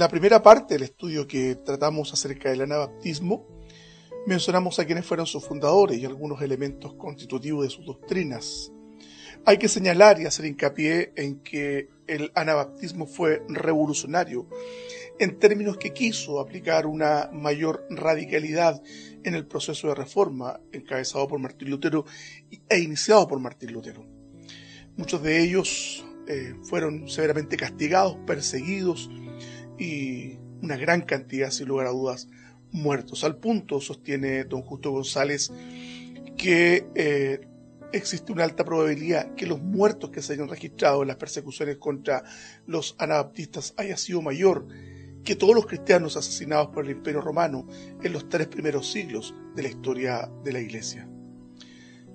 la primera parte del estudio que tratamos acerca del anabaptismo, mencionamos a quienes fueron sus fundadores y algunos elementos constitutivos de sus doctrinas. Hay que señalar y hacer hincapié en que el anabaptismo fue revolucionario en términos que quiso aplicar una mayor radicalidad en el proceso de reforma encabezado por Martín Lutero e iniciado por Martín Lutero. Muchos de ellos fueron severamente castigados, perseguidos y una gran cantidad, sin lugar a dudas, muertos. Al punto, sostiene don Justo González, que existe una alta probabilidad que los muertos que se hayan registrado en las persecuciones contra los anabaptistas haya sido mayor que todos los cristianos asesinados por el Imperio Romano en los 3 primeros siglos de la historia de la Iglesia.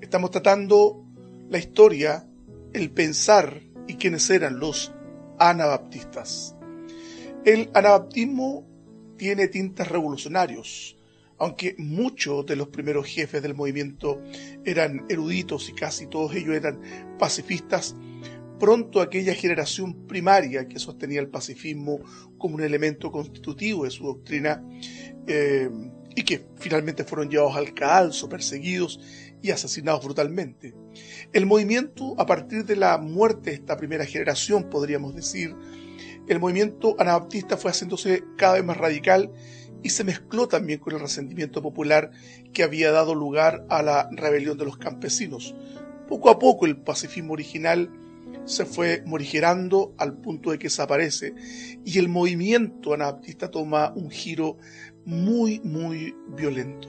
Estamos tratando la historia, el pensar y quiénes eran los anabaptistas. El anabaptismo tiene tintes revolucionarios. Aunque muchos de los primeros jefes del movimiento eran eruditos y casi todos ellos eran pacifistas, pronto aquella generación primaria que sostenía el pacifismo como un elemento constitutivo de su doctrina y que finalmente fueron llevados al cadalso, perseguidos y asesinados brutalmente. El movimiento, a partir de la muerte de esta primera generación, podríamos decir, el movimiento anabaptista fue haciéndose cada vez más radical y se mezcló también con el resentimiento popular que había dado lugar a la rebelión de los campesinos. Poco a poco el pacifismo original se fue morigerando al punto de que desaparece y el movimiento anabaptista toma un giro muy violento.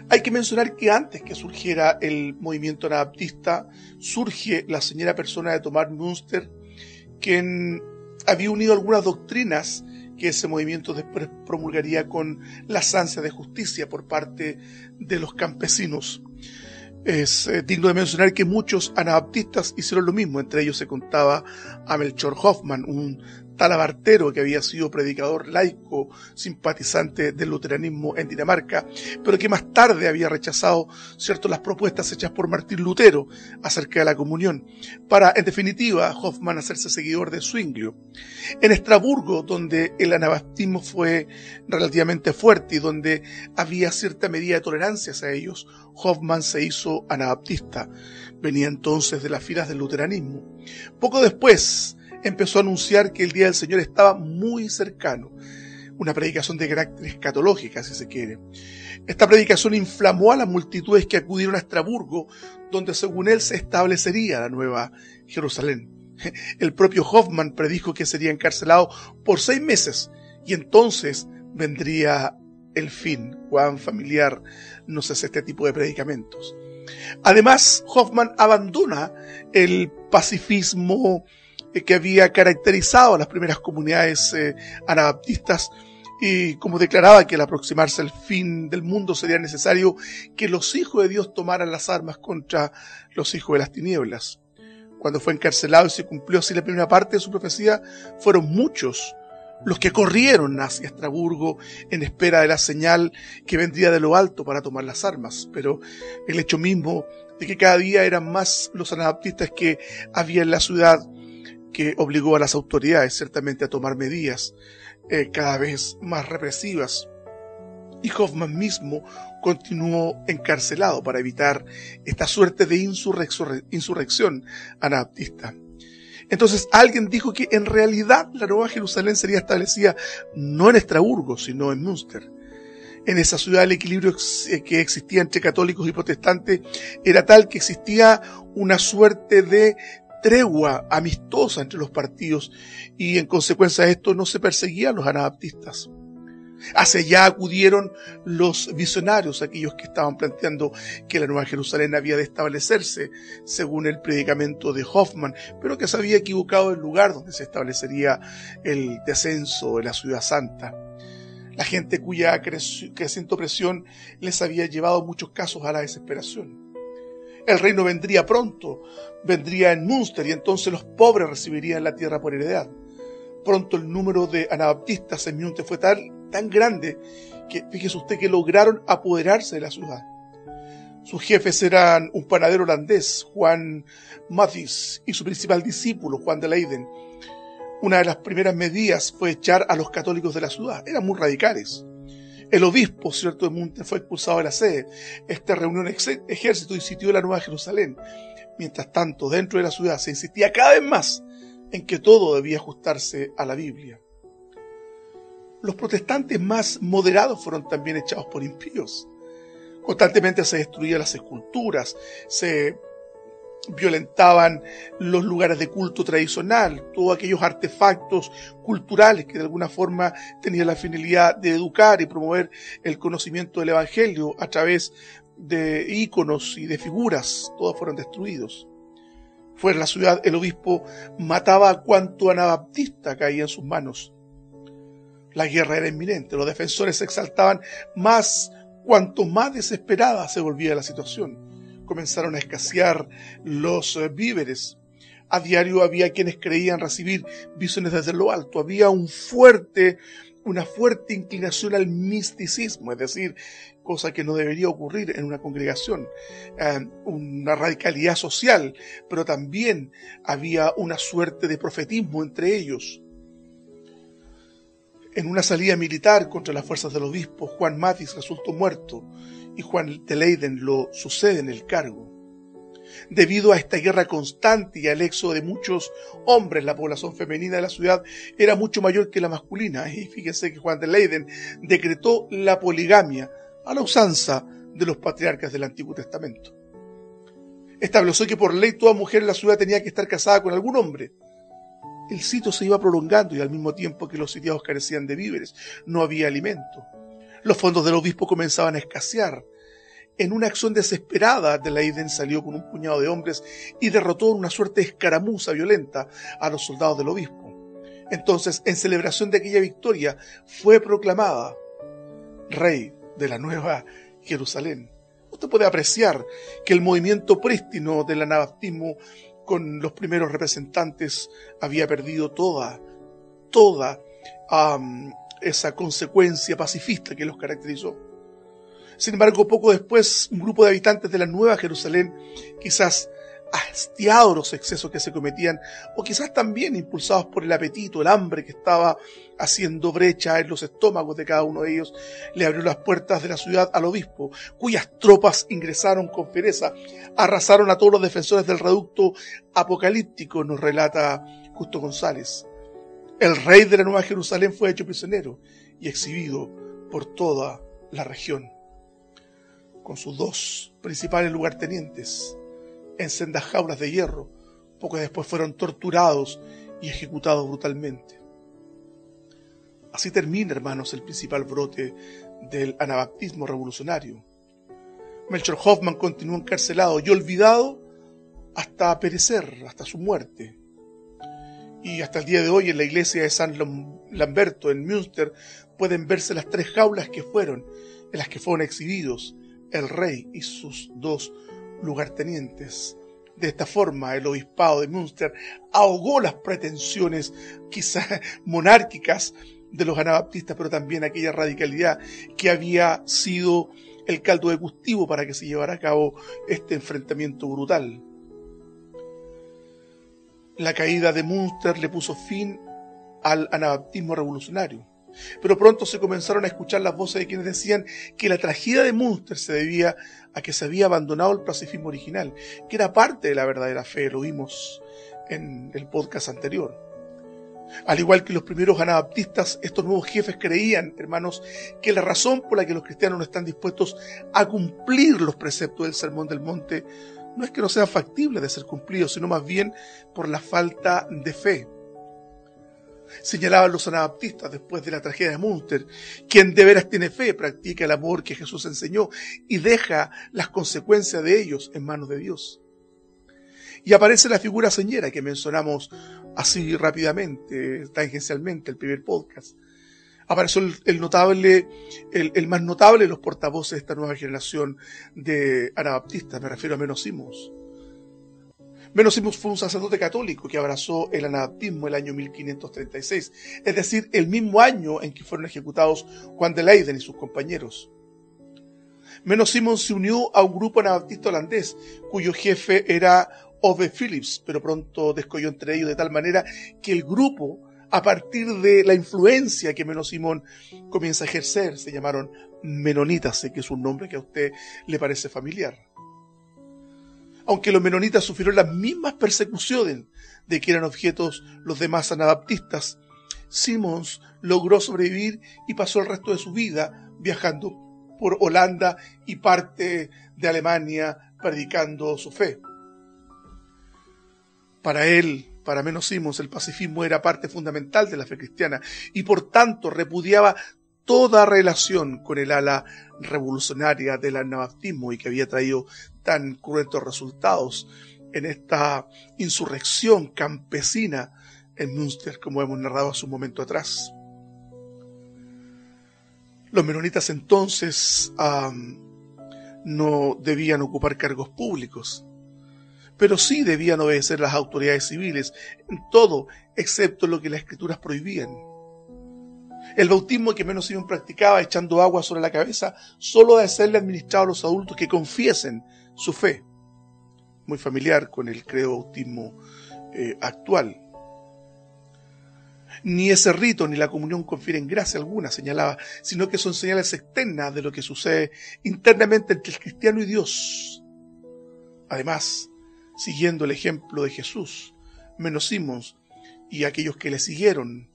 Hay que mencionar que antes que surgiera el movimiento anabaptista, surge la señora persona de Thomas Münster, quien había unido algunas doctrinas que ese movimiento después promulgaría con las ansias de justicia por parte de los campesinos. Es digno de mencionar que muchos anabaptistas hicieron lo mismo. Entre ellos se contaba a Melchior Hoffman, un talabartero que había sido predicador laico, simpatizante del luteranismo en Dinamarca, pero que más tarde había rechazado las propuestas hechas por Martín Lutero acerca de la comunión, para, en definitiva, Hoffman hacerse seguidor de Zwinglio. En Estrasburgo, donde el anabaptismo fue relativamente fuerte y donde había cierta medida de tolerancia hacia ellos, Hoffman se hizo anabaptista. Venía entonces de las filas del luteranismo. Poco después empezó a anunciar que el día del Señor estaba muy cercano. Una predicación de carácter escatológica, si se quiere. Esta predicación inflamó a las multitudes que acudieron a Estrasburgo, donde según él se establecería la nueva Jerusalén. El propio Hoffman predijo que sería encarcelado por 6 meses y entonces vendría el fin. Cuán familiar nos es este tipo de predicamentos. Además, Hoffman abandona el pacifismo que había caracterizado a las primeras comunidades anabaptistas y como declaraba que al aproximarse al fin del mundo sería necesario que los hijos de Dios tomaran las armas contra los hijos de las tinieblas. Cuando fue encarcelado y se cumplió así la primera parte de su profecía, fueron muchos los que corrieron hacia Estrasburgo en espera de la señal que vendría de lo alto para tomar las armas. Pero el hecho mismo de que cada día eran más los anabaptistas que había en la ciudad, que obligó a las autoridades ciertamente a tomar medidas cada vez más represivas. Y Hoffman mismo continuó encarcelado para evitar esta suerte de insurrección anabaptista. Entonces alguien dijo que en realidad la Nueva Jerusalén sería establecida no en Estrasburgo, sino en Münster. En esa ciudad el equilibrio que existía entre católicos y protestantes era tal que existía una suerte de tregua amistosa entre los partidos y en consecuencia de esto no se perseguían los anabaptistas. Hacia allá acudieron los visionarios, aquellos que estaban planteando que la Nueva Jerusalén había de establecerse según el predicamento de Hoffman, pero que se había equivocado del lugar donde se establecería el descenso de la ciudad santa. La gente cuya creciente opresión les había llevado en muchos casos a la desesperación. El reino vendría pronto, vendría en Münster y entonces los pobres recibirían la tierra por heredad. Pronto el número de anabaptistas en Münster fue tan grande que fíjese usted que lograron apoderarse de la ciudad. Sus jefes eran un panadero holandés, Juan Mathis, y su principal discípulo, Juan de Leyden. Una de las primeras medidas fue echar a los católicos de la ciudad. Eran muy radicales. El obispo, cierto, de Munster fue expulsado de la sede. Reunió un ejército y sitió la Nueva Jerusalén. Mientras tanto, dentro de la ciudad se insistía cada vez más en que todo debía ajustarse a la Biblia. Los protestantes más moderados fueron también echados por impíos. Constantemente se destruían las esculturas, se violentaban los lugares de culto tradicional, todos aquellos artefactos culturales que de alguna forma tenían la finalidad de educar y promover el conocimiento del Evangelio a través de íconos y de figuras, todos fueron destruidos. Fuera de la ciudad, el obispo mataba a cuanto anabaptista caía en sus manos. La guerra era inminente, los defensores se exaltaban más cuanto más desesperada se volvía la situación. Comenzaron a escasear los víveres. A diario había quienes creían recibir visiones desde lo alto. Había una fuerte inclinación al misticismo, es decir, cosa que no debería ocurrir en una congregación. Una radicalidad social, pero también había una suerte de profetismo entre ellos. En una salida militar contra las fuerzas del obispo, Juan Mathis resultó muerto y Juan de Leyden lo sucede en el cargo. Debido a esta guerra constante y al éxodo de muchos hombres, la población femenina de la ciudad era mucho mayor que la masculina. Y fíjense que Juan de Leyden decretó la poligamia a la usanza de los patriarcas del Antiguo Testamento. Estableció que por ley toda mujer en la ciudad tenía que estar casada con algún hombre. El sitio se iba prolongando y al mismo tiempo que los sitiados carecían de víveres, no había alimento. Los fondos del obispo comenzaban a escasear. En una acción desesperada, de Leyden salió con un puñado de hombres y derrotó en una suerte de escaramuza violenta a los soldados del obispo. Entonces, en celebración de aquella victoria, fue proclamada rey de la Nueva Jerusalén. Usted puede apreciar que el movimiento prístino del anabaptismo con los primeros representantes había perdido toda esa consecuencia pacifista que los caracterizó. Sin embargo, poco después, un grupo de habitantes de la Nueva Jerusalén, quizás hastiados los excesos que se cometían, o quizás también impulsados por el apetito, el hambre que estaba haciendo brecha en los estómagos de cada uno de ellos, le abrió las puertas de la ciudad al obispo, cuyas tropas ingresaron con fiereza, arrasaron a todos los defensores del reducto apocalíptico, nos relata Justo González. El rey de la Nueva Jerusalén fue hecho prisionero y exhibido por toda la región, con sus dos principales lugartenientes en sendas jaulas de hierro. Poco después fueron torturados y ejecutados brutalmente. Así termina, hermanos, el principal brote del anabaptismo revolucionario. Melchior Hoffman continuó encarcelado y olvidado hasta perecer, hasta su muerte. Y hasta el día de hoy en la iglesia de San Lamberto en Münster pueden verse las 3 jaulas en las que fueron exhibidos el rey y sus 2 lugartenientes. De esta forma, el obispado de Münster ahogó las pretensiones quizá monárquicas de los anabaptistas, pero también aquella radicalidad que había sido el caldo de cultivo para que se llevara a cabo este enfrentamiento brutal. La caída de Münster le puso fin al anabaptismo revolucionario, pero pronto se comenzaron a escuchar las voces de quienes decían que la tragedia de Münster se debía a que se había abandonado el pacifismo original, que era parte de la verdadera fe, lo vimos en el podcast anterior. Al igual que los primeros anabaptistas, estos nuevos jefes creían, hermanos, que la razón por la que los cristianos no están dispuestos a cumplir los preceptos del Sermón del Monte no es que no sean factibles de ser cumplidos, sino más bien por la falta de fe. Señalaban los anabaptistas después de la tragedia de Münster: quien de veras tiene fe practica el amor que Jesús enseñó y deja las consecuencias de ellos en manos de Dios. Y aparece la figura señera que mencionamos así rápidamente, tangencialmente, el primer podcast. Apareció el más notable de los portavoces de esta nueva generación de anabaptistas, me refiero a Menno Simons. Menno Simons fue un sacerdote católico que abrazó el anabaptismo el año 1536, es decir, el mismo año en que fueron ejecutados Juan de Leyden y sus compañeros. Menno Simons se unió a un grupo anabaptista holandés, cuyo jefe era Ove Philips, pero pronto descolló entre ellos de tal manera que el grupo a partir de la influencia que Menno Simón comienza a ejercer, se llamaron menonitas. Sé que es un nombre que a usted le parece familiar. Aunque los menonitas sufrieron las mismas persecuciones de que eran objetos los demás anabaptistas, Simons logró sobrevivir y pasó el resto de su vida viajando por Holanda y parte de Alemania predicando su fe. Para él, para Menno Simons, el pacifismo era parte fundamental de la fe cristiana y por tanto repudiaba toda relación con el ala revolucionaria del anabaptismo y que había traído tan cruentos resultados en esta insurrección campesina en Münster, como hemos narrado hace un momento atrás. Los menonitas entonces no debían ocupar cargos públicos, pero sí debían obedecer las autoridades civiles en todo, excepto lo que las escrituras prohibían. El bautismo que Menno Simón practicaba echando agua sobre la cabeza solo debe serle administrado a los adultos que confiesen su fe. Muy familiar con el credo bautismo actual. Ni ese rito ni la comunión confieren gracia alguna, señalaba, sino que son señales externas de lo que sucede internamente entre el cristiano y Dios. Además, siguiendo el ejemplo de Jesús, Menno Simón y aquellos que le siguieron,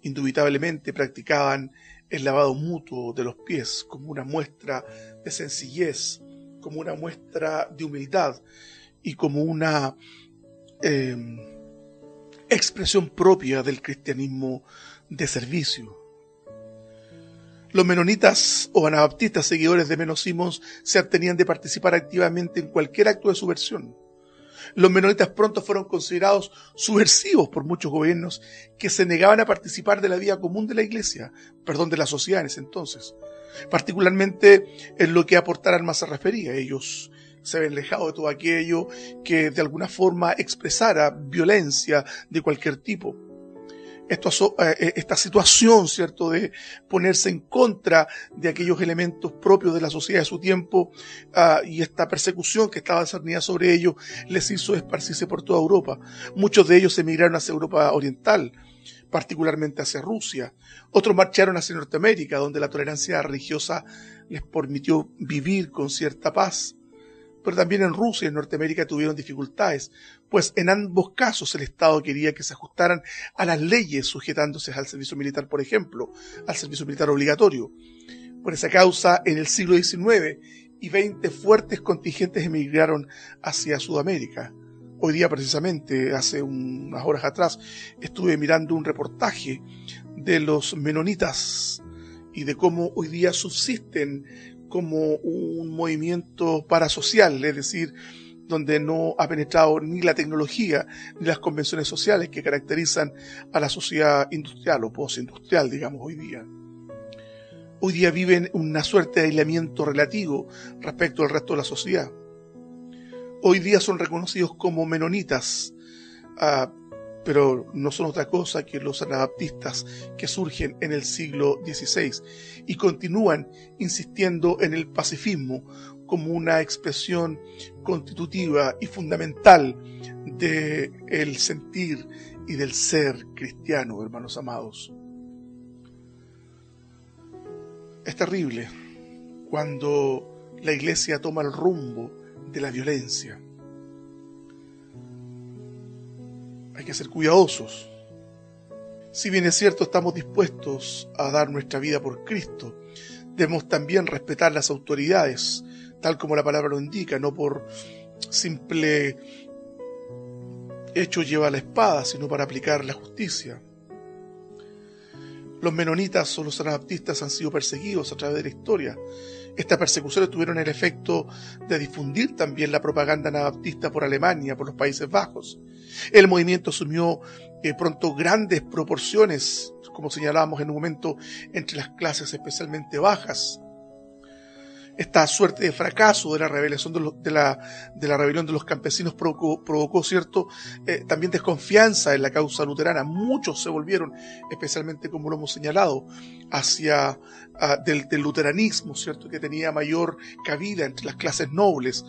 indubitablemente practicaban el lavado mutuo de los pies como una muestra de sencillez, como una muestra de humildad y como una expresión propia del cristianismo de servicio. Los menonitas o anabaptistas, seguidores de Menno Simón, se abstenían de participar activamente en cualquier acto de subversión. Los menonitas pronto fueron considerados subversivos por muchos gobiernos que se negaban a participar de la vida común de la iglesia, de la sociedad en ese entonces, particularmente en lo que a aportar armas se refería. Ellos se habían alejado de todo aquello que de alguna forma expresara violencia de cualquier tipo. Esta situación, ¿cierto?, de ponerse en contra de aquellos elementos propios de la sociedad de su tiempo y esta persecución que estaba cernida sobre ellos les hizo esparcirse por toda Europa. Muchos de ellos emigraron hacia Europa Oriental, particularmente hacia Rusia. Otros marcharon hacia Norteamérica, donde la tolerancia religiosa les permitió vivir con cierta paz. Pero también en Rusia y en Norteamérica tuvieron dificultades, pues en ambos casos el Estado quería que se ajustaran a las leyes, sujetándose al servicio militar, por ejemplo, al servicio militar obligatorio. Por esa causa, en el siglo XIX y XX fuertes contingentes emigraron hacia Sudamérica. Hoy día, precisamente, hace unas horas atrás, estuve mirando un reportaje de los menonitas y de cómo hoy día subsisten como un movimiento parasocial, es decir, donde no ha penetrado ni la tecnología ni las convenciones sociales que caracterizan a la sociedad industrial o postindustrial, digamos, hoy día. Hoy día viven una suerte de aislamiento relativo respecto al resto de la sociedad. Hoy día son reconocidos como menonitas, pero no son otra cosa que los anabaptistas que surgen en el siglo XVI y continúan insistiendo en el pacifismo como una expresión constitutiva y fundamental del sentir y del ser cristiano, hermanos amados. Es terrible cuando la iglesia toma el rumbo de la violencia. Hay que ser cuidadosos. Si bien es cierto, estamos dispuestos a dar nuestra vida por Cristo, debemos también respetar las autoridades, tal como la palabra lo indica, no por simple hecho lleva la espada, sino para aplicar la justicia. Los menonitas o los anabaptistas han sido perseguidos a través de la historia. Estas persecuciones tuvieron el efecto de difundir también la propaganda anabaptista por Alemania, por los Países Bajos. El movimiento asumió pronto grandes proporciones, como señalábamos en un momento, entre las clases especialmente bajas. Esta suerte de fracaso de la rebelión de la rebelión de los campesinos provocó cierto también desconfianza en la causa luterana. Muchos se volvieron, especialmente como lo hemos señalado, hacia del luteranismo, cierto, que tenía mayor cabida entre las clases nobles,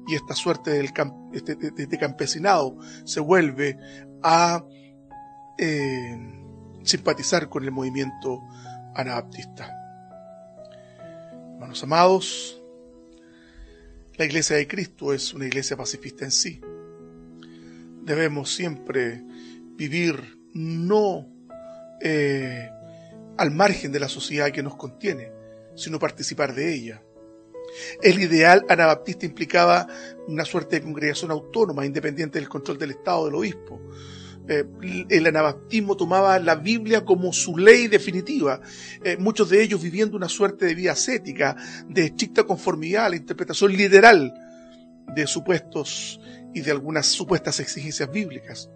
y esta suerte de campesinado se vuelve a simpatizar con el movimiento anabaptista. Hermanos amados, la Iglesia de Cristo es una iglesia pacifista en sí. Debemos siempre vivir no al margen de la sociedad que nos contiene, sino participar de ella. El ideal anabaptista implicaba una suerte de congregación autónoma, independiente del control del Estado, del obispo. El anabaptismo tomaba la Biblia como su ley definitiva, muchos de ellos viviendo una suerte de vida ascética, de estricta conformidad a la interpretación literal de supuestos y de algunas supuestas exigencias bíblicas.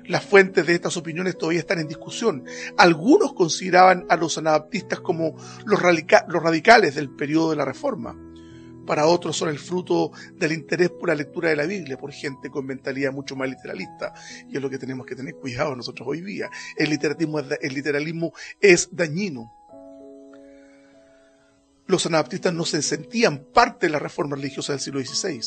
Las fuentes de estas opiniones todavía están en discusión. Algunos consideraban a los anabaptistas como los radicales del periodo de la Reforma. Para otros son el fruto del interés por la lectura de la Biblia, por gente con mentalidad mucho más literalista. Y es lo que tenemos que tener cuidado nosotros hoy día. El literalismo es dañino. Los anabaptistas no se sentían parte de la reforma religiosa del siglo XVI.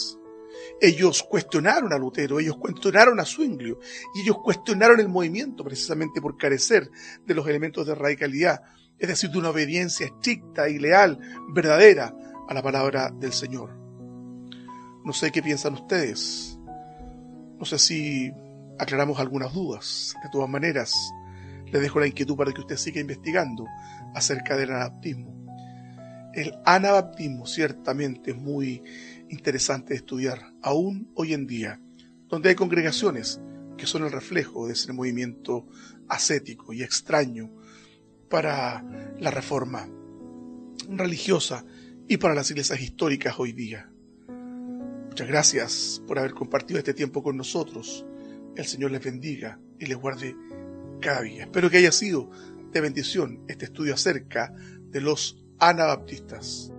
Ellos cuestionaron a Lutero, ellos cuestionaron a Zwinglio, y ellos cuestionaron el movimiento precisamente por carecer de los elementos de radicalidad, es decir, de una obediencia estricta y leal, verdadera, a la palabra del Señor. No sé qué piensan ustedes. No sé si aclaramos algunas dudas. De todas maneras, les dejo la inquietud para que usted siga investigando acerca del anabaptismo. El anabaptismo ciertamente es muy interesante de estudiar, aún hoy en día, donde hay congregaciones que son el reflejo de ese movimiento ascético y extraño para la reforma religiosa y para las iglesias históricas hoy día. Muchas gracias por haber compartido este tiempo con nosotros. El Señor les bendiga y les guarde cada día. Espero que haya sido de bendición este estudio acerca de los anabaptistas.